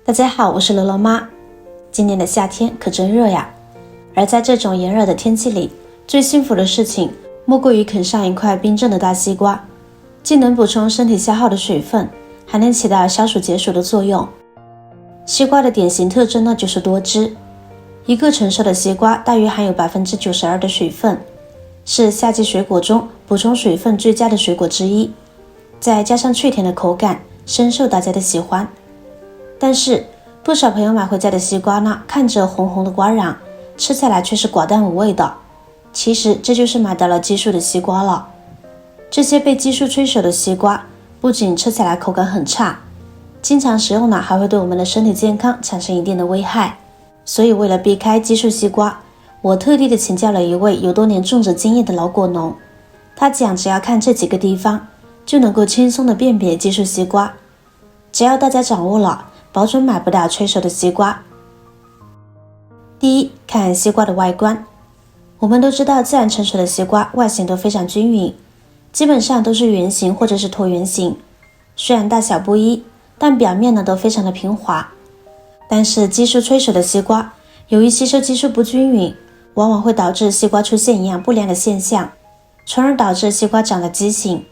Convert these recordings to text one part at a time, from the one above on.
大家好，我是乐乐妈。今年的夏天可真热呀，而在这种炎热的天气里，最幸福的事情莫过于啃上一块冰镇的大西瓜，既能补充身体消耗的水分，还能起到消暑解暑的作用。西瓜的典型特征呢，就是多汁。一个成熟的西瓜大约含有 92% 的水分，是夏季水果中补充水分最佳的水果之一，再加上脆甜的口感，深受大家的喜欢。但是不少朋友买回家的西瓜呢，看着红红的瓜瓤，吃起来却是寡淡无味的。其实这就是买到了激素的西瓜了。这些被激素催熟的西瓜，不仅吃起来口感很差，经常食用呢，还会对我们的身体健康产生一定的危害。所以为了避开激素西瓜，我特地的请教了一位有多年种植经验的老果农，他讲只要看这几个地方，就能够轻松的辨别激素西瓜。只要大家掌握了，保准买不到催熟的西瓜。第一，看西瓜的外观。我们都知道自然成熟的西瓜外形都非常均匀，基本上都是圆形或者是椭圆形，虽然大小不一，但表面呢都非常的平滑。但是激素催熟的西瓜，由于吸收激素不均匀，往往会导致西瓜出现营养不良的现象，从而导致西瓜长得畸形。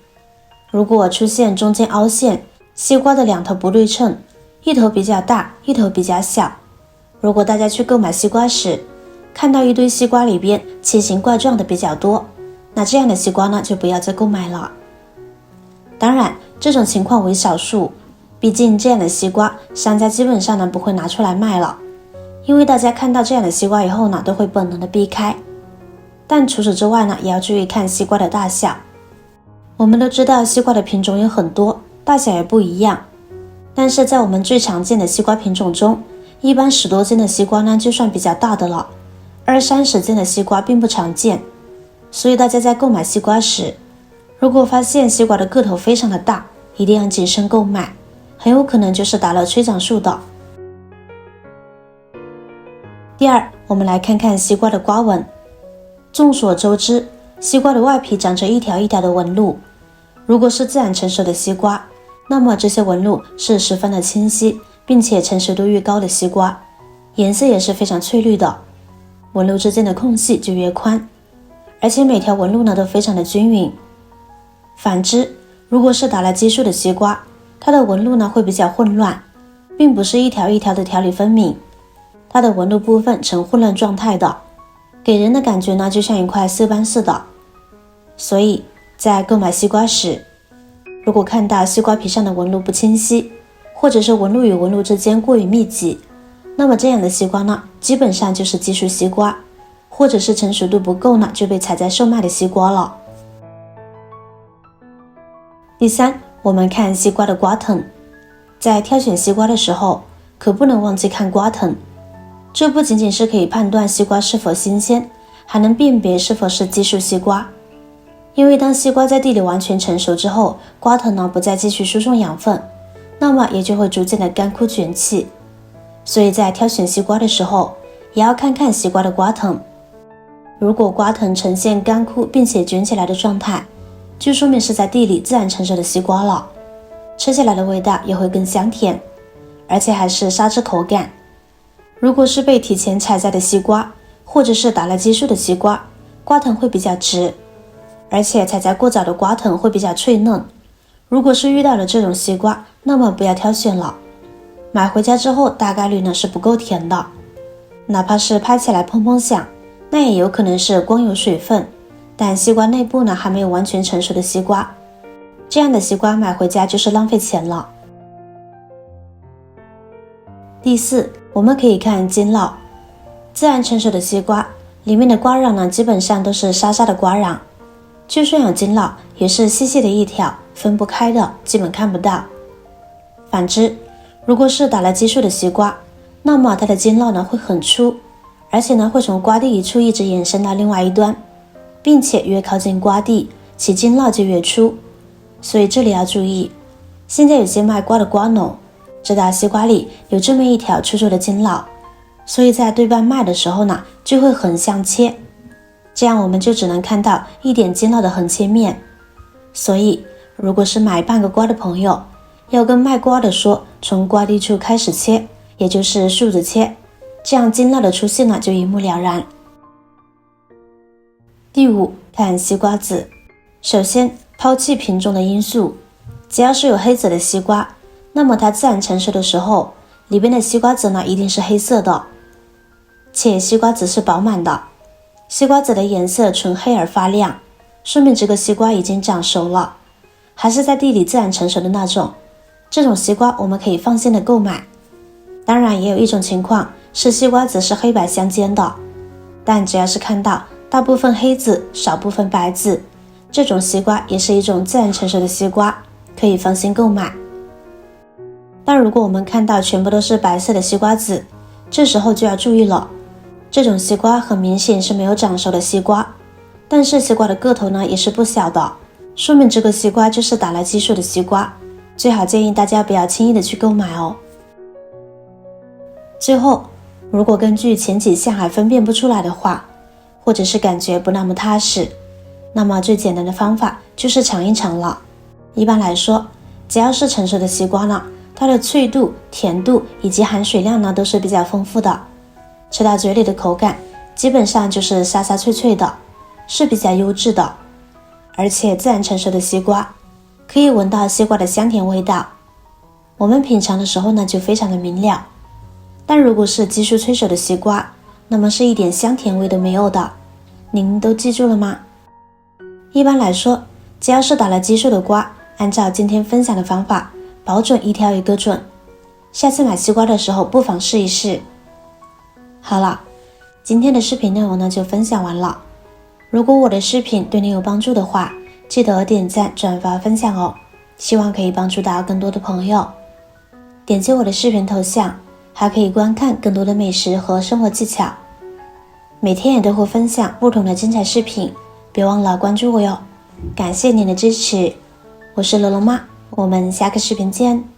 如果出现中间凹陷，西瓜的两头不对称，一头比较大，一头比较小。如果大家去购买西瓜时，看到一堆西瓜里边奇形怪状的比较多，那这样的西瓜呢，就不要再购买了。当然，这种情况为少数，毕竟这样的西瓜，商家基本上呢不会拿出来卖了，因为大家看到这样的西瓜以后呢，都会本能的避开。但除此之外呢，也要注意看西瓜的大小。我们都知道西瓜的品种有很多，大小也不一样，但是在我们最常见的西瓜品种中，一般10多斤的西瓜呢就算比较大的了，20-30斤的西瓜并不常见。所以大家在购买西瓜时，如果发现西瓜的个头非常的大，一定要谨慎购买，很有可能就是打了催长素的。第二，我们来看看西瓜的瓜纹。众所周知，西瓜的外皮长着一条一条的纹路，如果是自然成熟的西瓜，那么这些纹路是十分的清晰，并且成熟度越高的西瓜，颜色也是非常翠绿的，纹路之间的空隙就越宽，而且每条纹路呢都非常的均匀。反之，如果是打了激素的西瓜，它的纹路呢会比较混乱，并不是一条一条的条理分明，它的纹路部分呈混乱状态的，给人的感觉呢就像一块色斑似的。所以在购买西瓜时，如果看到西瓜皮上的纹路不清晰，或者是纹路与纹路之间过于密集，那么这样的西瓜呢，基本上就是激素西瓜，或者是成熟度不够呢，就被采摘售卖的西瓜了。第三，我们看西瓜的瓜藤。在挑选西瓜的时候，可不能忘记看瓜藤。这不仅仅是可以判断西瓜是否新鲜，还能辨别是否是激素西瓜。因为当西瓜在地里完全成熟之后，瓜藤呢不再继续输送养分，那么也就会逐渐的干枯卷起。所以在挑选西瓜的时候，也要看看西瓜的瓜藤。如果瓜藤呈现干枯并且卷起来的状态，就说明是在地里自然成熟的西瓜了，吃起来的味道也会更香甜，而且还是沙质口感。如果是被提前采摘的西瓜，或者是打了激素的西瓜，瓜藤会比较直，而且采摘过早的瓜藤会比较脆嫩。如果是遇到了这种西瓜，那么不要挑选了，买回家之后大概率呢是不够甜的，哪怕是拍起来砰砰响，那也有可能是光有水分，但西瓜内部呢还没有完全成熟的西瓜，这样的西瓜买回家就是浪费钱了。第四，我们可以看筋络。自然成熟的西瓜里面的瓜瓤呢，基本上都是沙沙的瓜瓤，就算有筋络，也是细细的一条，分不开的，基本看不到。反之，如果是打了激素的西瓜，那么它的筋络呢会很粗，而且呢会从瓜蒂一处一直延伸到另外一端，并且越靠近瓜蒂，其筋络就越粗。所以这里要注意，现在有些卖瓜的瓜农知道西瓜里有这么一条粗粗的筋络，所以在对半卖的时候呢，就会横向切，这样我们就只能看到一点筋络的横切面。所以如果是买半个瓜的朋友，要跟卖瓜的说从瓜蒂处开始切，也就是竖着切，这样精辣的出现了就一目了然。第五，看西瓜籽。首先抛弃品种的因素，只要是有黑籽的西瓜，那么它自然成熟的时候，里边的西瓜籽呢一定是黑色的，且西瓜籽是饱满的，西瓜籽的颜色纯黑而发亮，说明这个西瓜已经长熟了，还是在地里自然成熟的那种。这种西瓜我们可以放心的购买。当然也有一种情况是西瓜籽是黑白相间的，但只要是看到大部分黑籽少部分白籽，这种西瓜也是一种自然成熟的西瓜，可以放心购买。但如果我们看到全部都是白色的西瓜籽，这时候就要注意了，这种西瓜很明显是没有长熟的西瓜，但是西瓜的个头呢也是不小的，说明这个西瓜就是打了激素的西瓜，最好建议大家不要轻易的去购买哦。最后，如果根据前几项还分辨不出来的话，或者是感觉不那么踏实，那么最简单的方法就是尝一尝了。一般来说，只要是成熟的西瓜呢，它的脆度、甜度以及含水量呢都是比较丰富的，吃到嘴里的口感基本上就是沙沙脆脆的，是比较优质的。而且自然成熟的西瓜可以闻到西瓜的香甜味道，我们品尝的时候呢就非常的明了。但如果是激素催熟的西瓜，那么是一点香甜味都没有的，您都记住了吗？一般来说，只要是打了激素的瓜，按照今天分享的方法，保准一挑一个准。下次买西瓜的时候不妨试一试。好了，今天的视频内容呢就分享完了。如果我的视频对你有帮助的话，记得点赞、转发、分享哦，希望可以帮助到更多的朋友。点击我的视频头像，还可以观看更多的美食和生活技巧。每天也都会分享不同的精彩视频，别忘了关注我哟。感谢您的支持，我是罗罗妈，我们下个视频见。